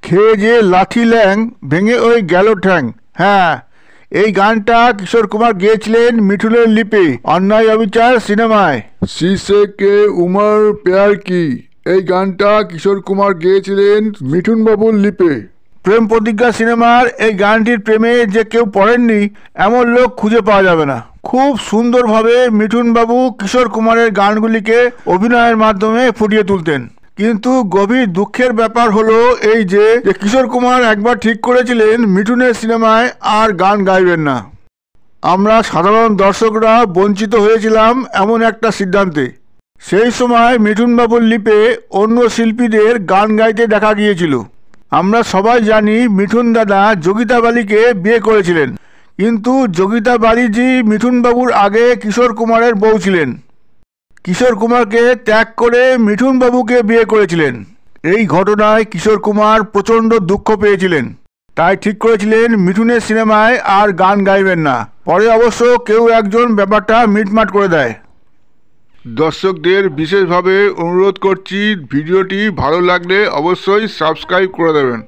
খেয়ে যে লাঠি ল্যাং ভেঙে ওই গেল ঠ্যাং। হ্যাঁ, এই গানটা কিশোর কুমার গেয়েছিলেন মিঠুনের লিপি অন্যায় অবিচার সিনেমায়। শীর্ষে কে উমর প্যার কি, এই গানটা কিশোর কুমার গেয়েছিলেন মিঠুন বাবুর লিপে। প্রেম প্রতিজ্ঞা সিনেমার এই গানটির প্রেমে যে কেউ পড়েননি এমন লোক খুঁজে পাওয়া যাবে না। খুব সুন্দরভাবে মিঠুন বাবু কিশোর কুমারের গানগুলিকে অভিনয়ের মাধ্যমে ফুটিয়ে তুলতেন। কিন্তু গভীর দুঃখের ব্যাপার হলো এই যে কিশোর কুমার একবার ঠিক করেছিলেন মিঠুনের সিনেমায় আর গান গাইবেন না। আমরা সাধারণ দর্শকরা বঞ্চিত হয়েছিলাম এমন একটা সিদ্ধান্তে। সেই সময় মিঠুন বাবুর লিপে অন্য শিল্পীদের গান গাইতে দেখা গিয়েছিল। আমরা সবাই জানি মিঠুন দাদা যোগিতা বালিকে বিয়ে করেছিলেন, কিন্তু যোগিতা বালিজি মিঠুন বাবুর আগে কিশোর কুমারের বউ ছিলেন। কিশোর কুমারকে ত্যাগ করে মিঠুন বাবুকে বিয়ে করেছিলেন। এই ঘটনায় কিশোর কুমার প্রচণ্ড দুঃখ পেয়েছিলেন, তাই ঠিক করেছিলেন মিঠুনের সিনেমায় আর গান গাইবেন না। পরে অবশ্য কেউ একজন ব্যাপারটা মিটমাট করে দেয়। দর্শকদের বিশেষভাবে অনুরোধ করছি, ভিডিওটি ভালো লাগলে অবশ্যই সাবস্ক্রাইব করে দেবেন।